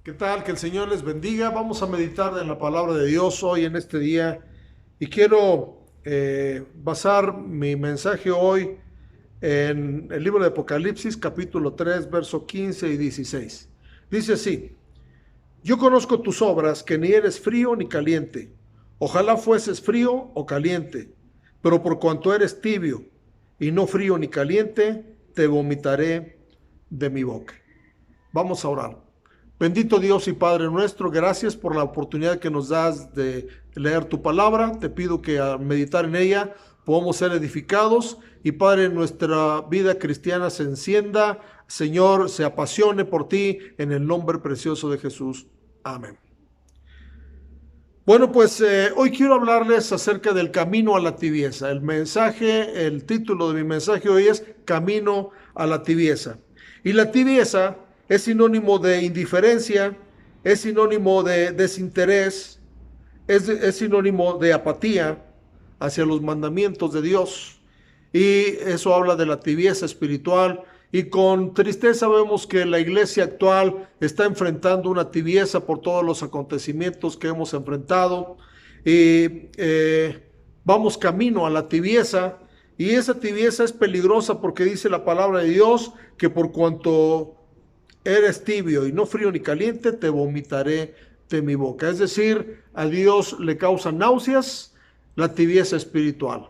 ¿Qué tal? Que el Señor les bendiga. Vamos a meditar en la palabra de Dios hoy en este día y quiero basar mi mensaje hoy en el libro de Apocalipsis, capítulo 3, verso 15 y 16. Dice así: Yo conozco tus obras, que ni eres frío ni caliente. Ojalá fueses frío o caliente, pero por cuanto eres tibio y no frío ni caliente, te vomitaré de mi boca. Vamos a orar. Bendito Dios y Padre nuestro, gracias por la oportunidad que nos das de leer tu palabra. Te pido que al meditar en ella podamos ser edificados y, Padre, nuestra vida cristiana se encienda, Señor, se apasione por ti, en el nombre precioso de Jesús. Amén. Bueno, pues hoy quiero hablarles acerca del camino a la tibieza. El título de mi mensaje hoy es Camino a la tibieza. Y la tibieza es sinónimo de indiferencia, es sinónimo de desinterés, es sinónimo de apatía hacia los mandamientos de Dios. Y eso habla de la tibieza espiritual. Y con tristeza vemos que la iglesia actual está enfrentando una tibieza por todos los acontecimientos que hemos enfrentado. Y vamos camino a la tibieza. Y esa tibieza es peligrosa porque dice la palabra de Dios que por cuanto eres tibio y no frío ni caliente, te vomitaré de mi boca. Es decir, a Dios le causa náuseas la tibieza espiritual.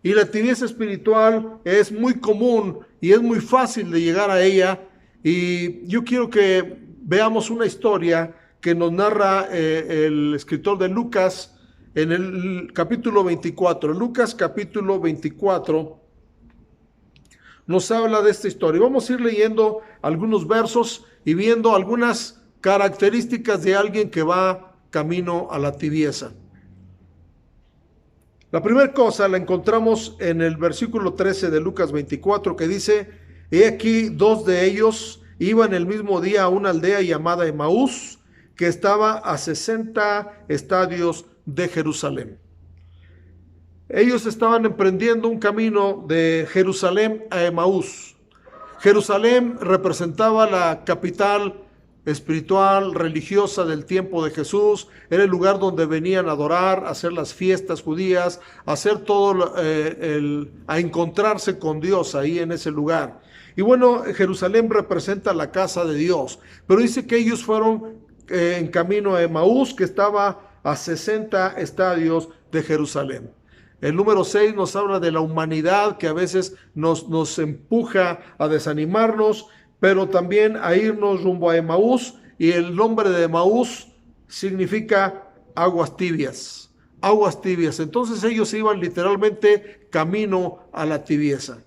Y la tibieza espiritual es muy común y es muy fácil de llegar a ella. Y yo quiero que veamos una historia que nos narra el escritor de Lucas en el capítulo 24. Lucas capítulo 24 nos habla de esta historia. Vamos a ir leyendo algunos versos y viendo algunas características de alguien que va camino a la tibieza. La primera cosa la encontramos en el versículo 13 de Lucas 24, que dice: He aquí, dos de ellos iban el mismo día a una aldea llamada Emaús, que estaba a 60 estadios de Jerusalén. Ellos estaban emprendiendo un camino de Jerusalén a Emaús. Jerusalén representaba la capital espiritual, religiosa del tiempo de Jesús. Era el lugar donde venían a adorar, a hacer las fiestas judías, a hacer todo, a encontrarse con Dios ahí en ese lugar. Y bueno, Jerusalén representa la casa de Dios, pero dice que ellos fueron en camino a Emaús, que estaba a 60 estadios de Jerusalén. El número 6 nos habla de la humanidad que a veces nos empuja a desanimarnos, pero también a irnos rumbo a Emaús, y el nombre de Emaús significa aguas tibias, aguas tibias. Entonces ellos iban literalmente camino a la tibieza.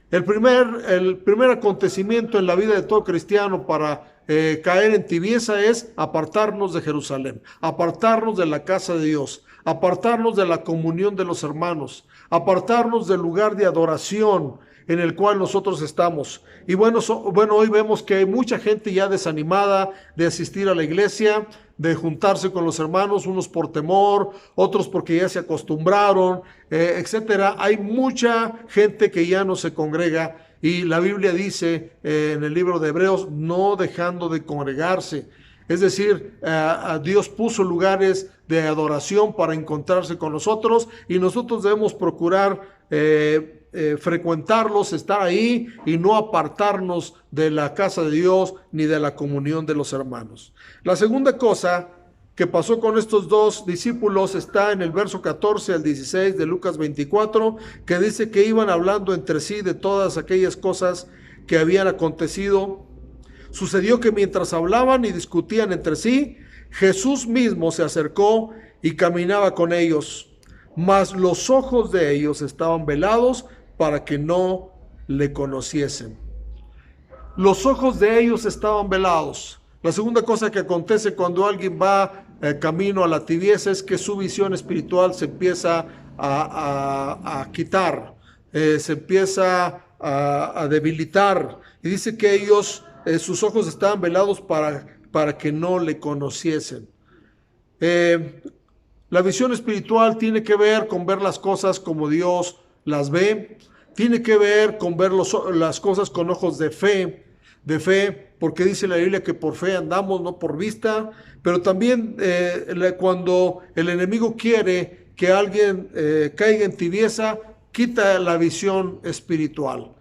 El primer acontecimiento en la vida de todo cristiano para caer en tibieza es apartarnos de Jerusalén, apartarnos de la casa de Dios, apartarnos de la comunión de los hermanos, apartarnos del lugar de adoración en el cual nosotros estamos. Y bueno, hoy vemos que hay mucha gente ya desanimada de asistir a la iglesia, de juntarse con los hermanos, unos por temor, otros porque ya se acostumbraron, etcétera. Hay mucha gente que ya no se congrega, y la Biblia dice en el libro de Hebreos, no dejando de congregarse. Es decir, Dios puso lugares de adoración para encontrarse con nosotros, y nosotros debemos procurar frecuentarlos, estar ahí y no apartarnos de la casa de Dios ni de la comunión de los hermanos. La segunda cosa que pasó con estos dos discípulos está en el verso 14 al 16 de Lucas 24, que dice que iban hablando entre sí de todas aquellas cosas que habían acontecido. Sucedió que mientras hablaban y discutían entre sí, Jesús mismo se acercó y caminaba con ellos, mas los ojos de ellos estaban velados para que no le conociesen. Los ojos de ellos estaban velados. La segunda cosa que acontece cuando alguien va camino a la tibieza es que su visión espiritual se empieza a quitar, se empieza a debilitar. Y dice que ellos, sus ojos estaban velados para que no le conociesen. La visión espiritual tiene que ver con ver las cosas como Dios las ve, tiene que ver con ver las cosas con ojos de fe, de fe, porque dice la Biblia que por fe andamos, no por vista, pero también cuando el enemigo quiere que alguien caiga en tibieza, quita la visión espiritual.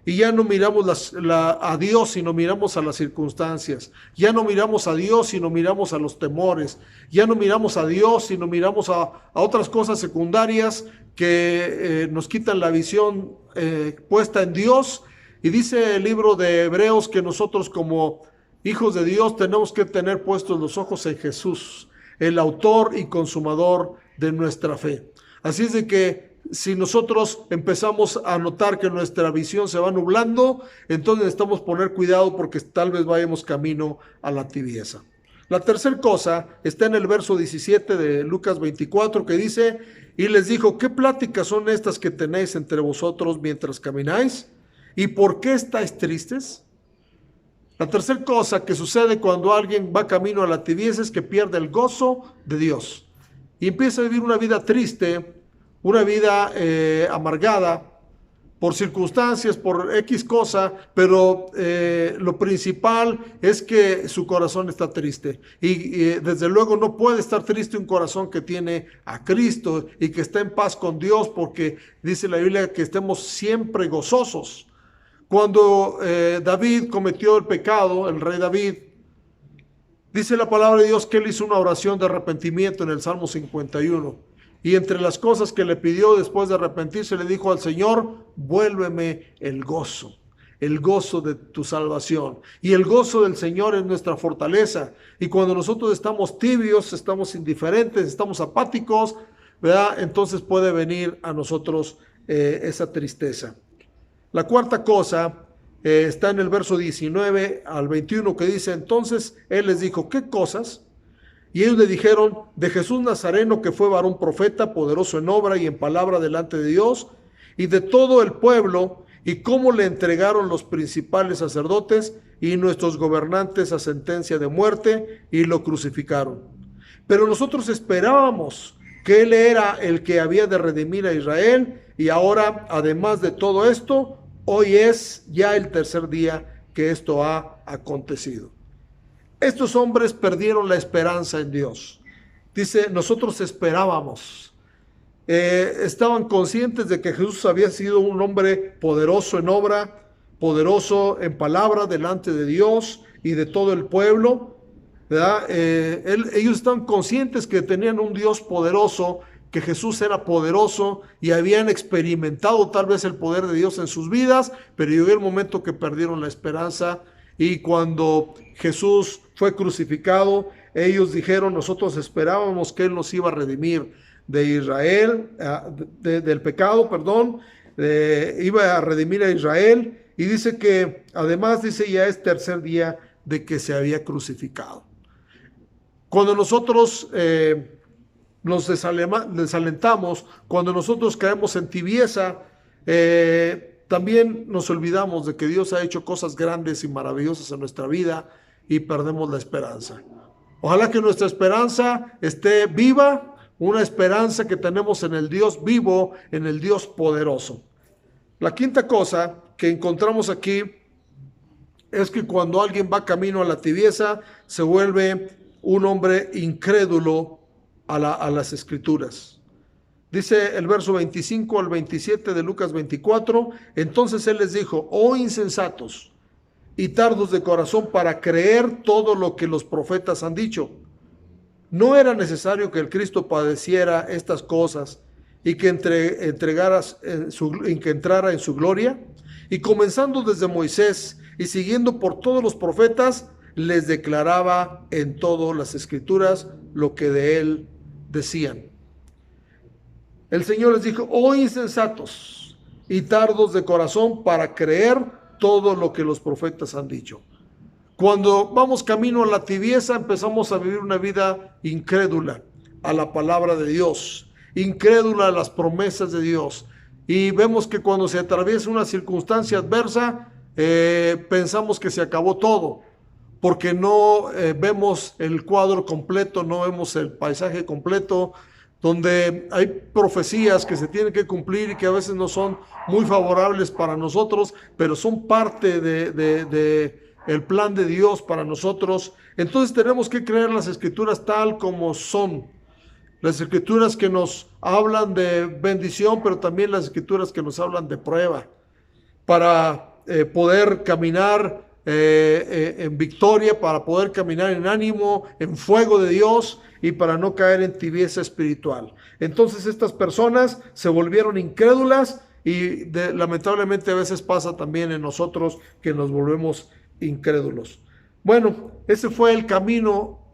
Y ya no miramos a Dios, sino miramos a las circunstancias. Ya no miramos a Dios, sino miramos a los temores. Ya no miramos a Dios, sino miramos a otras cosas secundarias que nos quitan la visión puesta en Dios. Y dice el libro de Hebreos que nosotros como hijos de Dios tenemos que tener puestos los ojos en Jesús, el autor y consumador de nuestra fe. Así es de que si nosotros empezamos a notar que nuestra visión se va nublando, entonces necesitamos poner cuidado porque tal vez vayamos camino a la tibieza. La tercera cosa está en el verso 17 de Lucas 24 que dice, y les dijo, ¿qué pláticas son estas que tenéis entre vosotros mientras camináis? ¿Y por qué estáis tristes? La tercera cosa que sucede cuando alguien va camino a la tibieza es que pierde el gozo de Dios y empieza a vivir una vida triste, una vida amargada por circunstancias, por X cosa, pero lo principal es que su corazón está triste. Y desde luego no puede estar triste un corazón que tiene a Cristo y que está en paz con Dios, porque dice la Biblia que estemos siempre gozosos. Cuando David cometió el pecado, el rey David, dice la palabra de Dios que él hizo una oración de arrepentimiento en el Salmo 51. Y entre las cosas que le pidió después de arrepentirse, le dijo al Señor, vuélveme el gozo de tu salvación. Y el gozo del Señor es nuestra fortaleza. Y cuando nosotros estamos tibios, estamos indiferentes, estamos apáticos, ¿verdad? Entonces puede venir a nosotros esa tristeza. La cuarta cosa está en el verso 19 al 21 que dice, entonces él les dijo, ¿qué cosas? Y ellos le dijeron, de Jesús Nazareno, que fue varón profeta, poderoso en obra y en palabra delante de Dios, y de todo el pueblo, y cómo le entregaron los principales sacerdotes y nuestros gobernantes a sentencia de muerte, y lo crucificaron. Pero nosotros esperábamos que él era el que había de redimir a Israel, y ahora, además de todo esto, hoy es ya el tercer día que esto ha acontecido. Estos hombres perdieron la esperanza en Dios. Dice, nosotros esperábamos. Estaban conscientes de que Jesús había sido un hombre poderoso en obra, poderoso en palabra delante de Dios y de todo el pueblo, ¿verdad? Ellos estaban conscientes que tenían un Dios poderoso, que Jesús era poderoso y habían experimentado tal vez el poder de Dios en sus vidas, pero llegó el momento que perdieron la esperanza. Y cuando Jesús fue crucificado, ellos dijeron, nosotros esperábamos que Él nos iba a redimir de Israel, del pecado, perdón, iba a redimir a Israel. Y dice que, además, dice, ya es tercer día de que se había crucificado. Cuando nosotros nos desalentamos, cuando nosotros caemos en tibieza, también nos olvidamos de que Dios ha hecho cosas grandes y maravillosas en nuestra vida y perdemos la esperanza. Ojalá que nuestra esperanza esté viva, una esperanza que tenemos en el Dios vivo, en el Dios poderoso. La quinta cosa que encontramos aquí es que cuando alguien va camino a la tibieza, se vuelve un hombre incrédulo a las Escrituras. Dice el verso 25 al 27 de Lucas 24, entonces él les dijo, oh insensatos y tardos de corazón para creer todo lo que los profetas han dicho. ¿No era necesario que el Cristo padeciera estas cosas y que entrara en su gloria? Y comenzando desde Moisés y siguiendo por todos los profetas, les declaraba en todas las Escrituras lo que de él decían. El Señor les dijo, oh insensatos y tardos de corazón para creer todo lo que los profetas han dicho. Cuando vamos camino a la tibieza, empezamos a vivir una vida incrédula a la palabra de Dios, incrédula a las promesas de Dios. Y vemos que cuando se atraviesa una circunstancia adversa, pensamos que se acabó todo, porque no vemos el cuadro completo, no vemos el paisaje completo, donde hay profecías que se tienen que cumplir y que a veces no son muy favorables para nosotros, pero son parte de el plan de Dios para nosotros, entonces tenemos que creer las Escrituras tal como son. Las Escrituras que nos hablan de bendición, pero también las Escrituras que nos hablan de prueba, para poder caminar en victoria, para poder caminar en ánimo, en fuego de Dios y para no caer en tibieza espiritual. Entonces estas personas se volvieron incrédulas y lamentablemente a veces pasa también en nosotros que nos volvemos incrédulos. Bueno, ese fue el camino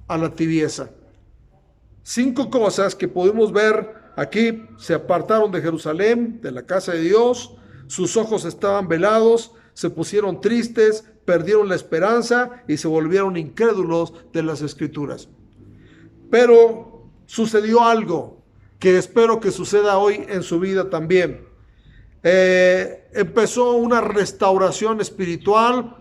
a la tibieza. 5 cosas que podemos ver aquí: se apartaron de Jerusalén, de la casa de Dios, sus ojos estaban velados, se pusieron tristes, perdieron la esperanza y se volvieron incrédulos de las Escrituras. Pero sucedió algo que espero que suceda hoy en su vida también. Empezó una restauración espiritual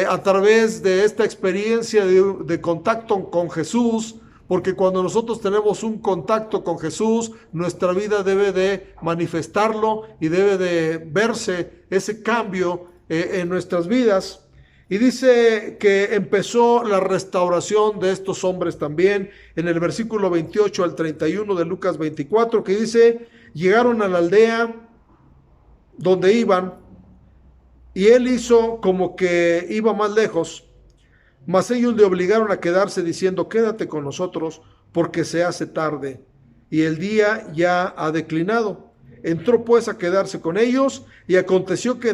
a través de esta experiencia de contacto con Jesús, porque cuando nosotros tenemos un contacto con Jesús, nuestra vida debe de manifestarlo y debe de verse ese cambio en nuestras vidas. Y dice que empezó la restauración de estos hombres también en el versículo 28 al 31 de Lucas 24, que dice: llegaron a la aldea donde iban, y él hizo como que iba más lejos, mas ellos le obligaron a quedarse diciendo: quédate con nosotros, porque se hace tarde y el día ya ha declinado. Entró pues a quedarse con ellos, y aconteció que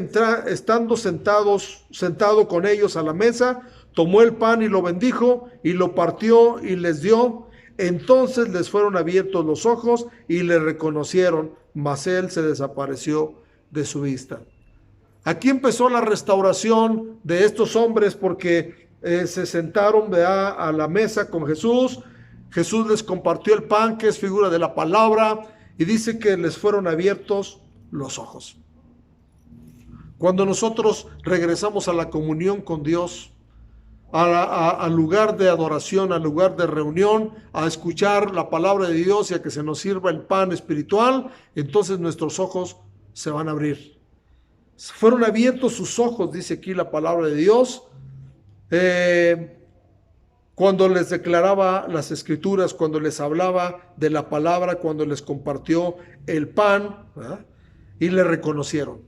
estando sentado con ellos a la mesa, tomó el pan y lo bendijo y lo partió y les dio. Entonces les fueron abiertos los ojos y le reconocieron, mas él se desapareció de su vista. Aquí empezó la restauración de estos hombres porque se sentaron a la mesa con Jesús. Jesús les compartió el pan, que es figura de la palabra, y dice que les fueron abiertos los ojos. Cuando nosotros regresamos a la comunión con Dios, al lugar de adoración, al lugar de reunión, a escuchar la palabra de Dios y a que se nos sirva el pan espiritual, entonces nuestros ojos se van a abrir. Fueron abiertos sus ojos, dice aquí la palabra de Dios, cuando les declaraba las Escrituras, cuando les hablaba de la palabra, cuando les compartió el pan, ¿verdad? Y le reconocieron.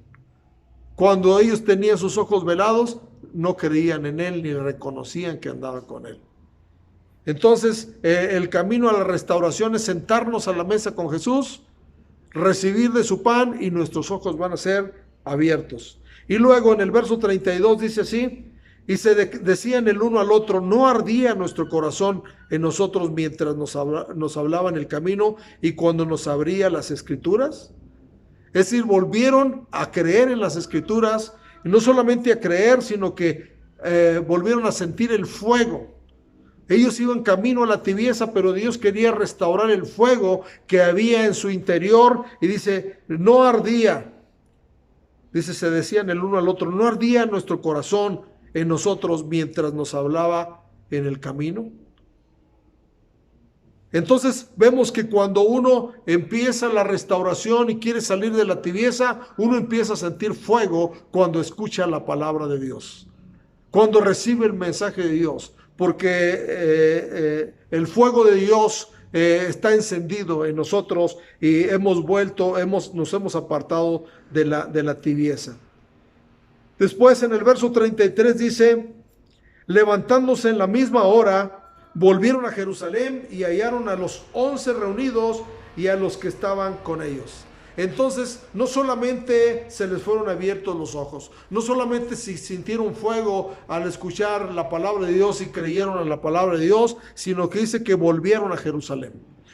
Cuando ellos tenían sus ojos velados, no creían en él ni reconocían que andaba con él. Entonces, el camino a la restauración es sentarnos a la mesa con Jesús, recibir de su pan, y nuestros ojos van a ser abiertos. Y luego en el verso 32 dice así: y se decían el uno al otro: ¿no ardía nuestro corazón en nosotros mientras nos hablaba en el camino y cuando nos abría las Escrituras? Es decir, volvieron a creer en las Escrituras, y no solamente a creer, sino que volvieron a sentir el fuego. Ellos iban camino a la tibieza, pero Dios quería restaurar el fuego que había en su interior, y dice: no ardía. Dice, se decían el uno al otro: no ardía nuestro corazón en nosotros mientras nos hablaba en el camino. Entonces vemos que cuando uno empieza la restauración y quiere salir de la tibieza, uno empieza a sentir fuego cuando escucha la palabra de Dios, cuando recibe el mensaje de Dios, porque el fuego de Dios está encendido en nosotros y nos hemos apartado de la tibieza. Después en el verso 33 dice: levantándose en la misma hora, volvieron a Jerusalén y hallaron a los 11 reunidos y a los que estaban con ellos. Entonces, no solamente se les fueron abiertos los ojos, no solamente se sintieron fuego al escuchar la palabra de Dios y creyeron en la palabra de Dios, sino que dice que volvieron a Jerusalén,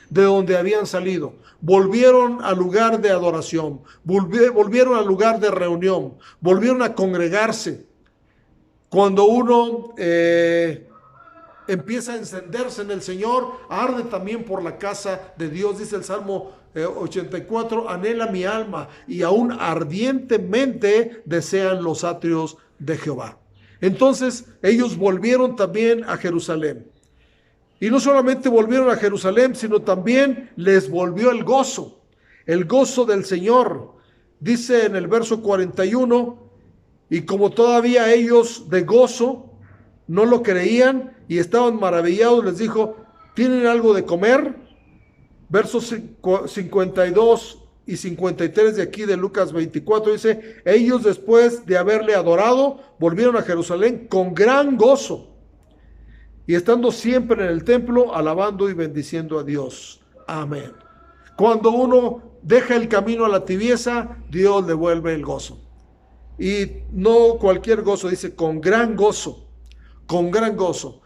de donde habían salido. Volvieron al lugar de adoración, volvieron al lugar de reunión, volvieron a congregarse. Cuando uno empieza a encenderse en el Señor, arde también por la casa de Dios. Dice el Salmo 84, anhela mi alma y aún ardientemente desean los atrios de Jehová. Entonces ellos volvieron también a Jerusalén. Y no solamente volvieron a Jerusalén, sino también les volvió el gozo del Señor. Dice en el verso 41, Y como todavía ellos de gozo no lo creían y estaban maravillados, les dijo, ¿tienen algo de comer? Versos 52 y 53 de aquí de Lucas 24 dice, ellos después de haberle adorado, volvieron a Jerusalén con gran gozo y estando siempre en el templo, alabando y bendiciendo a Dios. Amén. Cuando uno deja el camino a la tibieza, Dios le vuelve el gozo. Y no cualquier gozo, dice con gran gozo, con gran gozo.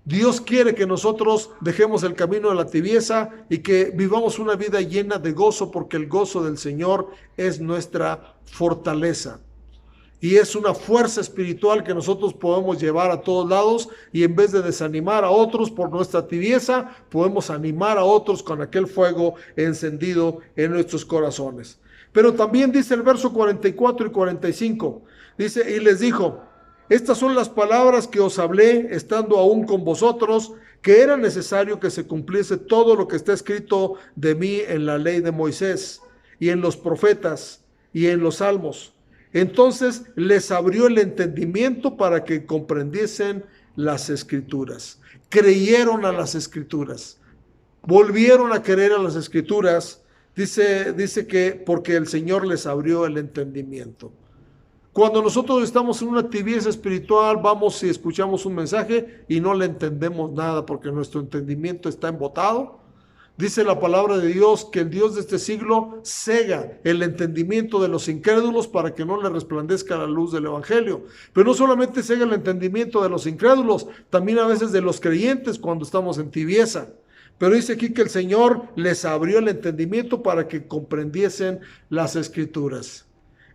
Dios quiere que nosotros dejemos el camino de la tibieza y que vivamos una vida llena de gozo, porque el gozo del Señor es nuestra fortaleza. Y es una fuerza espiritual que nosotros podemos llevar a todos lados, y en vez de desanimar a otros por nuestra tibieza, podemos animar a otros con aquel fuego encendido en nuestros corazones. Pero también dice el verso 44 y 45, dice, y les dijo, estas son las palabras que os hablé estando aún con vosotros, que era necesario que se cumpliese todo lo que está escrito de mí en la ley de Moisés y en los profetas y en los salmos. Entonces les abrió el entendimiento para que comprendiesen las escrituras. Creyeron a las escrituras, volvieron a creer a las escrituras. Dice que porque el Señor les abrió el entendimiento. Cuando nosotros estamos en una tibieza espiritual, vamos y escuchamos un mensaje y no le entendemos nada porque nuestro entendimiento está embotado. Dice la palabra de Dios que el Dios de este siglo cega el entendimiento de los incrédulos para que no le resplandezca la luz del evangelio. Pero no solamente cega el entendimiento de los incrédulos, también a veces de los creyentes cuando estamos en tibieza. Pero dice aquí que el Señor les abrió el entendimiento para que comprendiesen las escrituras.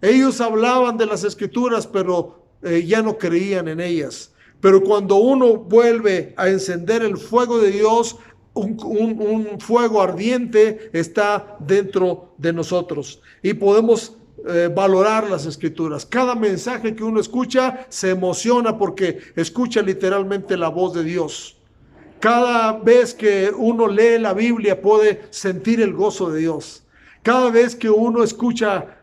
Ellos hablaban de las escrituras, pero ya no creían en ellas. Pero cuando uno vuelve a encender el fuego de Dios, un fuego ardiente está dentro de nosotros y podemos valorar las escrituras. Cada mensaje que uno escucha se emociona porque escucha literalmente la voz de Dios. Cada vez que uno lee la Biblia puede sentir el gozo de Dios. Cada vez que uno escucha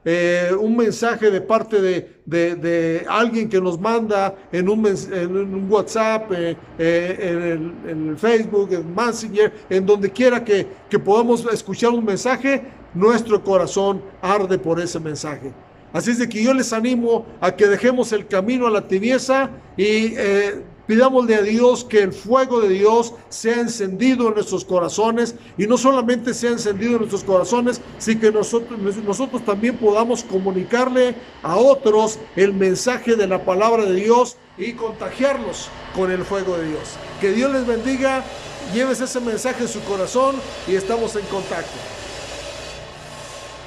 un mensaje de parte de alguien que nos manda en un WhatsApp, en el Facebook, en Messenger, en donde quiera que podamos escuchar un mensaje, nuestro corazón arde por ese mensaje. Así es de que yo les animo a que dejemos el camino a la tibieza y pidámosle a Dios que el fuego de Dios sea encendido en nuestros corazones, y no solamente sea encendido en nuestros corazones, sino que nosotros también podamos comunicarle a otros el mensaje de la palabra de Dios y contagiarlos con el fuego de Dios. Que Dios les bendiga, lleves ese mensaje en su corazón y estamos en contacto.